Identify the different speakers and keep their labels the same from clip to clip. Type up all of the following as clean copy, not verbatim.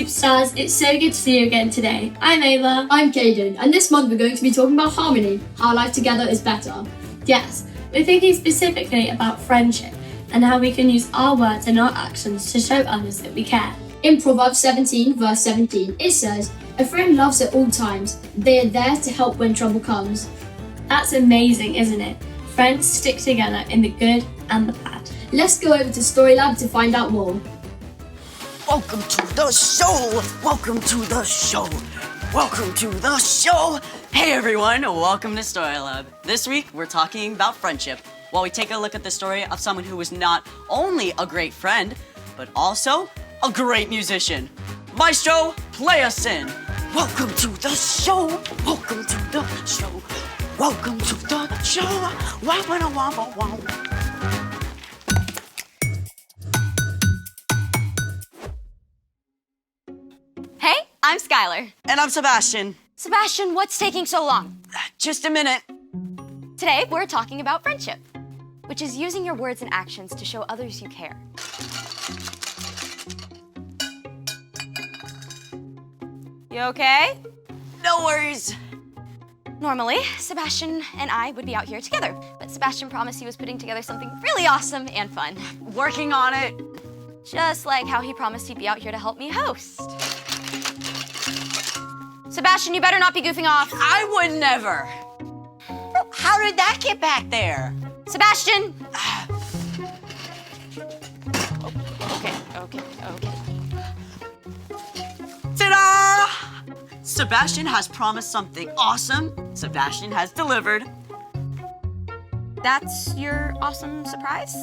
Speaker 1: Superstars, it's so good to see you again today. I'm Ava.
Speaker 2: I'm Caden, and this month we're going to be talking about harmony, how life together is better.
Speaker 1: Yes, we're thinking specifically about friendship and how we can use our words and our actions to show others that we care.
Speaker 2: In Proverbs 17, verse 17, it says, "A friend loves at all times. They are there to help when trouble comes."
Speaker 1: That's amazing, isn't it? Friends stick together in the good and the bad.
Speaker 2: Let's go over to Story Lab to find out more.
Speaker 3: Welcome to the show! Welcome to the show! Welcome to the show! Hey everyone, welcome to Story Lab. This week we're talking about friendship while we take a look at the story of someone who was not only a great friend, but also a great musician. Maestro, play us in. Welcome to the show! Welcome to the show! Welcome to the show! Wow, wow, wow, wow.
Speaker 4: Hey, I'm Skylar.
Speaker 3: And I'm Sebastian.
Speaker 4: Sebastian, what's taking so long?
Speaker 3: Just a minute.
Speaker 4: Today, we're talking about friendship, which is using your words and actions to show others you care. You okay?
Speaker 3: No worries.
Speaker 4: Normally, Sebastian and I would be out here together, but Sebastian promised he was putting together something really awesome and fun.
Speaker 3: Working on it.
Speaker 4: Just like how he promised he'd be out here to help me host. Sebastian, you better not be goofing off.
Speaker 3: I would never. How did that get back there?
Speaker 4: Sebastian! Okay.
Speaker 3: Ta-da! Sebastian has promised something awesome. Sebastian has delivered.
Speaker 4: That's your awesome surprise?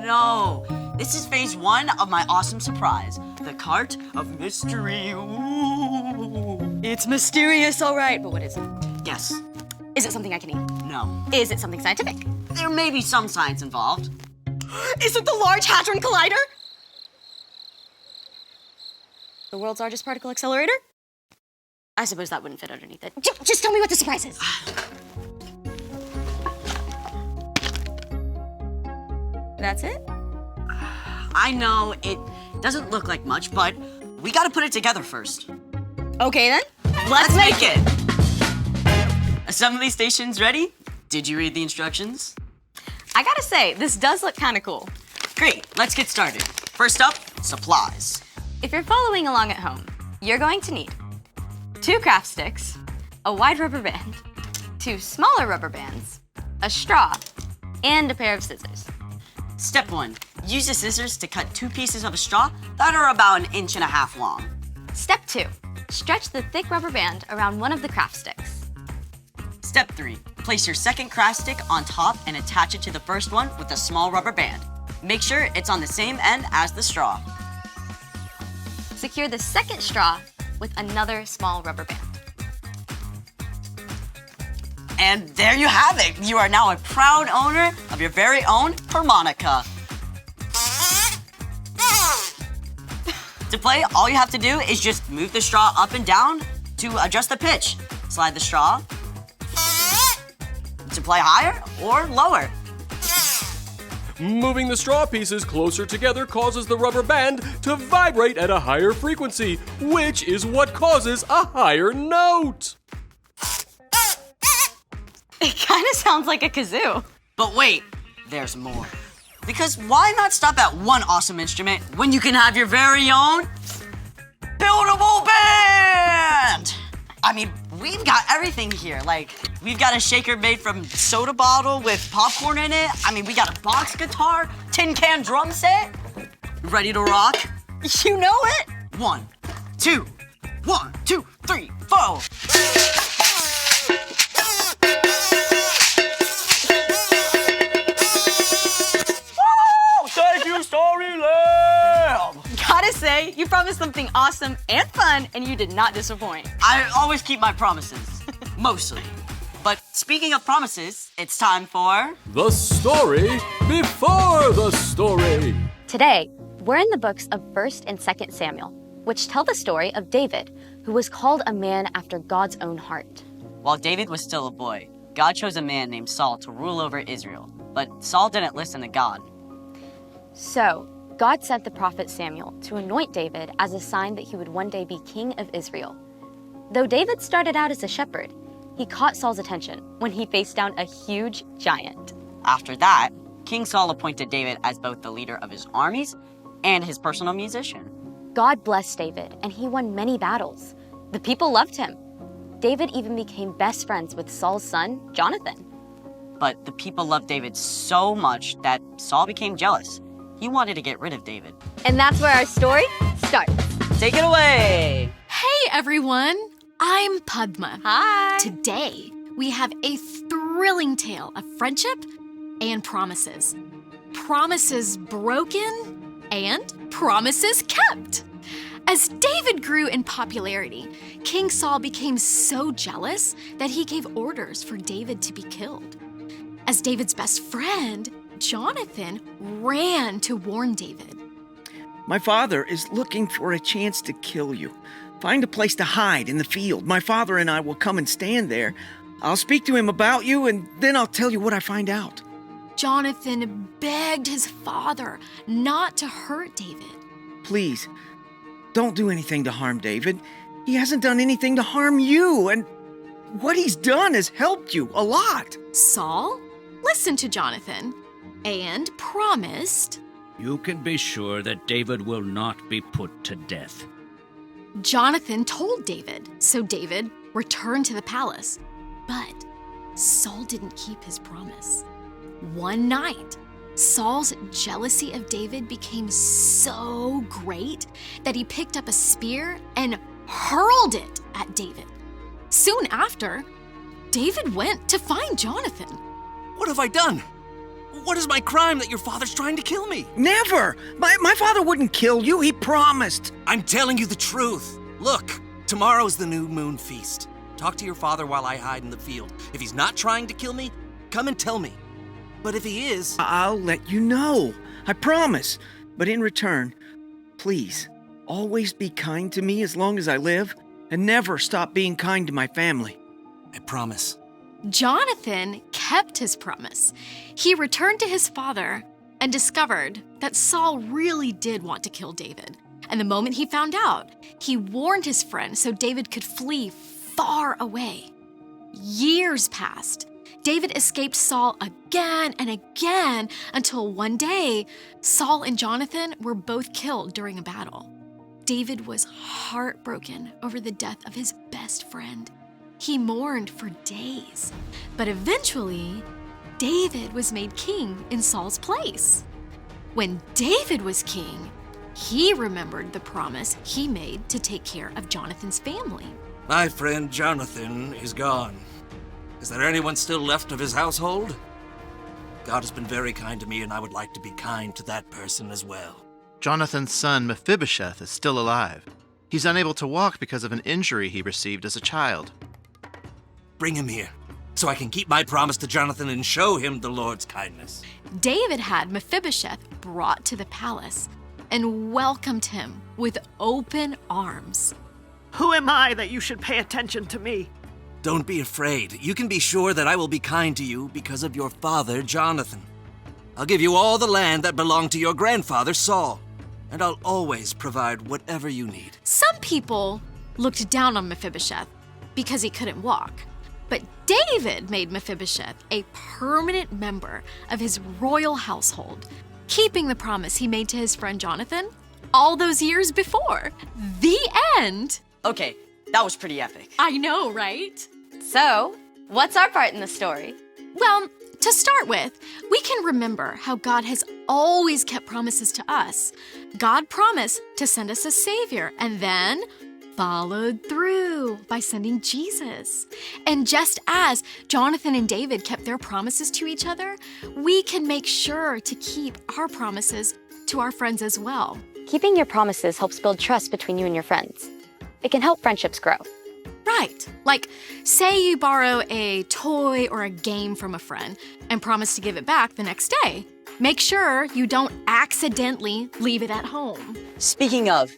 Speaker 3: No, this is phase 1 of my awesome surprise. The cart of mystery. Ooh.
Speaker 4: It's mysterious, all right, but what is it?
Speaker 3: Yes.
Speaker 4: Is it something I can eat?
Speaker 3: No.
Speaker 4: Is it something scientific?
Speaker 3: There may be some science involved.
Speaker 4: Is it the Large Hadron Collider? The world's largest particle accelerator? I suppose that wouldn't fit underneath it. Just tell me what the surprise is. That's it?
Speaker 3: I know it doesn't look like much, but we gotta put it together first.
Speaker 4: Okay then,
Speaker 3: Let's make it! Assembly stations ready? Did you read the instructions?
Speaker 4: I gotta say, this does look kind of cool.
Speaker 3: Great, let's get started. First up, supplies.
Speaker 4: If you're following along at home, you're going to need 2 craft sticks, a wide rubber band, 2 smaller rubber bands, a straw, and a pair of scissors.
Speaker 3: Step 1, use the scissors to cut 2 pieces of a straw that are about 1.5 inches long.
Speaker 4: Step 2, stretch the thick rubber band around one of the craft sticks.
Speaker 3: Step 3, place your second craft stick on top and attach it to the first one with a small rubber band. Make sure it's on the same end as the straw.
Speaker 4: Secure the second straw with another small rubber band.
Speaker 3: And there you have it. You are now a proud owner of your very own harmonica. To play, all you have to do is just move the straw up and down to adjust the pitch. Slide the straw to play higher or lower.
Speaker 5: Moving the straw pieces closer together causes the rubber band to vibrate at a higher frequency, which is what causes a higher note.
Speaker 4: It kind of sounds like a kazoo.
Speaker 3: But wait, there's more. Because why not stop at one awesome instrument when you can have your very own buildable band? I mean, we've got everything here. Like, we've got a shaker made from soda bottle with popcorn in it. I mean, we got a box guitar, tin can drum set. Ready to rock?
Speaker 4: You know it?
Speaker 3: 1, 2, 1, 2, 3, 4. Thank you, Story Lab!
Speaker 4: Gotta say, you promised something awesome and fun, and you did not disappoint.
Speaker 3: I always keep my promises. Mostly. But speaking of promises, it's time for...
Speaker 5: The story before the story.
Speaker 4: Today, we're in the books of 1st and 2nd Samuel, which tell the story of David, who was called a man after God's own heart.
Speaker 3: While David was still a boy, God chose a man named Saul to rule over Israel. But Saul didn't listen to God.
Speaker 4: So, God sent the prophet Samuel to anoint David as a sign that he would one day be king of Israel. Though David started out as a shepherd, he caught Saul's attention when he faced down a huge giant.
Speaker 3: After that, King Saul appointed David as both the leader of his armies and his personal musician.
Speaker 4: God blessed David, and he won many battles. The people loved him. David even became best friends with Saul's son, Jonathan.
Speaker 3: But the people loved David so much that Saul became jealous. He wanted to get rid of David.
Speaker 4: And that's where our story starts.
Speaker 3: Take it away!
Speaker 6: Hey everyone, I'm Padma.
Speaker 4: Hi.
Speaker 6: Today, we have a thrilling tale of friendship and promises. Promises broken and promises kept. As David grew in popularity, King Saul became so jealous that he gave orders for David to be killed. As David's best friend, Jonathan ran to warn David.
Speaker 7: My father is looking for a chance to kill you. Find a place to hide in the field. My father and I will come and stand there. I'll speak to him about you, and then I'll tell you what I find out.
Speaker 6: Jonathan begged his father not to hurt David.
Speaker 7: Please, don't do anything to harm David. He hasn't done anything to harm you, and what he's done has helped you a lot.
Speaker 6: Saul listened to Jonathan and promised.
Speaker 8: You can be sure that David will not be put to death.
Speaker 6: Jonathan told David, so David returned to the palace. But Saul didn't keep his promise. One night, Saul's jealousy of David became so great that he picked up a spear and hurled it at David. Soon after, David went to find Jonathan.
Speaker 9: What have I done? What is my crime that your father's trying to kill me?
Speaker 7: Never! My father wouldn't kill you. He promised.
Speaker 9: I'm telling you the truth. Look, tomorrow's the new moon feast. Talk to your father while I hide in the field. If he's not trying to kill me, come and tell me. But if he is...
Speaker 7: I'll let you know. I promise. But in return, please, always be kind to me as long as I live, and never stop being kind to my family.
Speaker 9: I promise.
Speaker 6: Jonathan kept his promise. He returned to his father and discovered that Saul really did want to kill David. And the moment he found out, he warned his friend so David could flee far away. Years passed. David escaped Saul again and again until one day, Saul and Jonathan were both killed during a battle. David was heartbroken over the death of his best friend. He mourned for days, but eventually, David was made king in Saul's place. When David was king, he remembered the promise he made to take care of Jonathan's family.
Speaker 9: My friend Jonathan is gone. Is there anyone still left of his household? God has been very kind to me, and I would like to be kind to that person as well.
Speaker 10: Jonathan's son Mephibosheth is still alive. He's unable to walk because of an injury he received as a child.
Speaker 9: Bring him here, so I can keep my promise to Jonathan and show him the Lord's kindness.
Speaker 6: David had Mephibosheth brought to the palace and welcomed him with open arms.
Speaker 11: Who am I that you should pay attention to me?
Speaker 9: Don't be afraid. You can be sure that I will be kind to you because of your father, Jonathan. I'll give you all the land that belonged to your grandfather, Saul, and I'll always provide whatever you need.
Speaker 6: Some people looked down on Mephibosheth because he couldn't walk. But David made Mephibosheth a permanent member of his royal household, keeping the promise he made to his friend Jonathan all those years before. The end.
Speaker 3: Okay, that was pretty epic.
Speaker 6: I know, right?
Speaker 4: So, what's our part in the story?
Speaker 6: Well, to start with, we can remember how God has always kept promises to us. God promised to send us a Savior and then followed through by sending Jesus. And just as Jonathan and David kept their promises to each other, we can make sure to keep our promises to our friends as well.
Speaker 4: Keeping your promises helps build trust between you and your friends. It can help friendships grow.
Speaker 6: Right. Like, say you borrow a toy or a game from a friend and promise to give it back the next day. Make sure you don't accidentally leave it at home.
Speaker 3: Speaking of,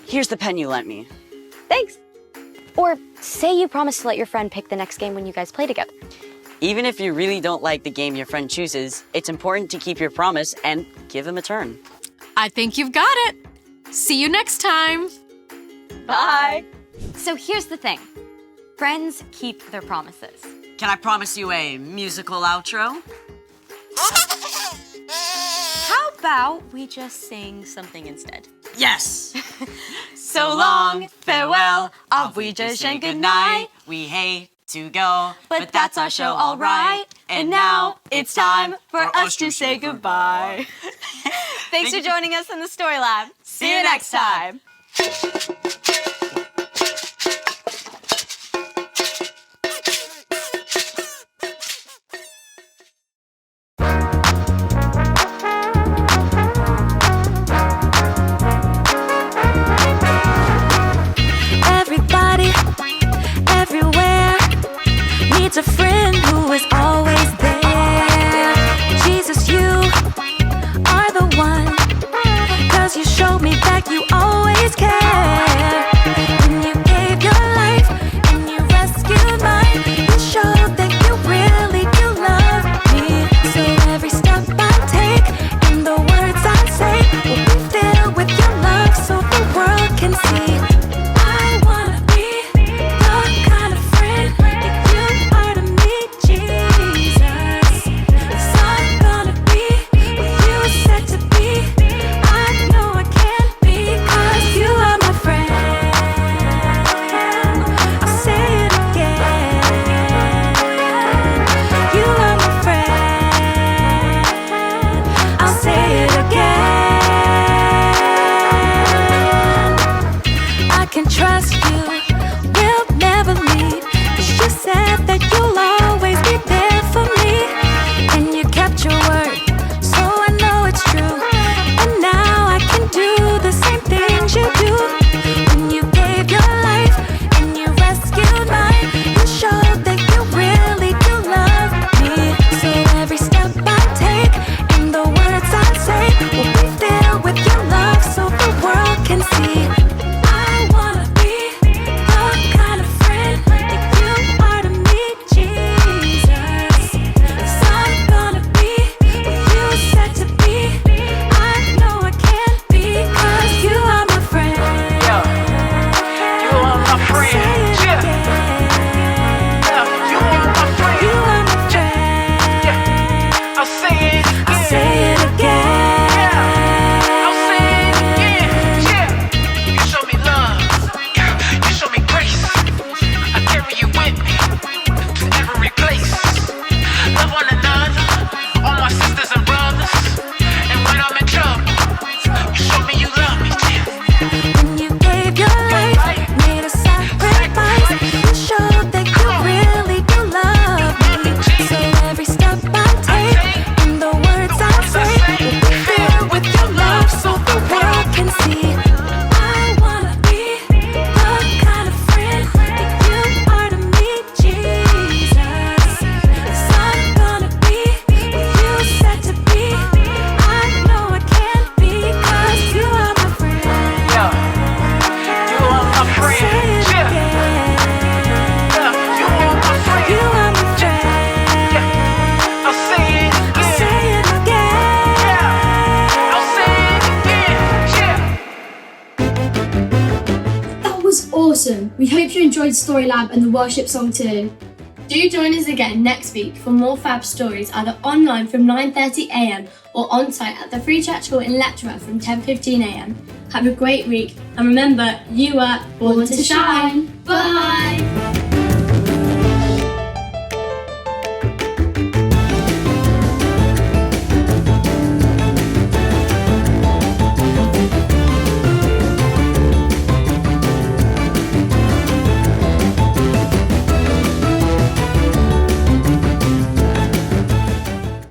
Speaker 3: here's the pen you lent me.
Speaker 4: Thanks. Or say you promise to let your friend pick the next game when you guys play together.
Speaker 3: Even if you really don't like the game your friend chooses, it's important to keep your promise and give him a turn.
Speaker 6: I think you've got it. See you next time.
Speaker 4: Bye. So here's the thing. Friends keep their promises.
Speaker 3: Can I promise you a musical outro?
Speaker 4: How about we just sing something instead?
Speaker 3: Yes!
Speaker 4: So long, farewell, auf Wiedersehen, good night.
Speaker 3: We hate to go,
Speaker 4: But that's our show, all right. And now it's time for us to say goodbye. Thanks for joining us in the Story Lab. See you next time.
Speaker 12: Everybody, everywhere, needs a friend who is always there. Jesus, you are the one, 'cause you showed me that you always care. When you gave your life and you rescued mine, you showed that you really do love me. So every step I take and the words I say will be filled with your love so the world can see. I wanna be the kind of friend that you are to me, Jesus. 'Cause I'm gonna be what you said to be. I know I can be, 'cause you are my friend. I'll say it again. You are my friend. I'll say it again. I can trust you, will never leave, 'cause you said that you'll always be there for me. And you kept your word, so I know it's true. And now I can do the same things you do. When you gave your life and you rescued mine, you showed that you really do love me. So every step I take and the words I say will be filled with your love so the world can see. I wanna be the kind of friend that you are to me, Jesus. 'Cause I'm gonna be what you said to be. I know I can be, 'cause you are my friend.
Speaker 11: You are my friend.
Speaker 12: Say it
Speaker 11: Yeah.
Speaker 12: again.
Speaker 11: You are my friend.
Speaker 12: You are my friend.
Speaker 11: I'll say it again.
Speaker 12: I'll say it again.
Speaker 11: I'll say it again. Yeah. You show me love. You show me grace. I carry you with me to every place. Love one another, all my sisters and brothers. And when I'm in trouble, you show me you love me.
Speaker 12: When you gave your life, made a sacrifice, you showed that you really do love me. So every step I take and the words I say will be filled with your love so the world can see. I wanna be the kind of friend that you are to me, Jesus. 'Cause I'm gonna be what you said to be. I know I can be, 'cause you are my friend.
Speaker 11: Yeah. You are my friend.
Speaker 12: Say it
Speaker 11: Yeah.
Speaker 12: again.
Speaker 11: You are my friend.
Speaker 12: You are my friend.
Speaker 11: I'll say it
Speaker 12: I'll
Speaker 11: again.
Speaker 12: say it again.
Speaker 11: I'll say it again. Yeah.
Speaker 2: That was awesome. We hope you enjoyed Story Lab and the worship song too.
Speaker 1: Do join us again next week for more fab stories, either online from 9:30 a.m. or on site at the Free Church Hall in Letchworth from 10:15 a.m. Have a great week, and remember, you are born to shine. Bye!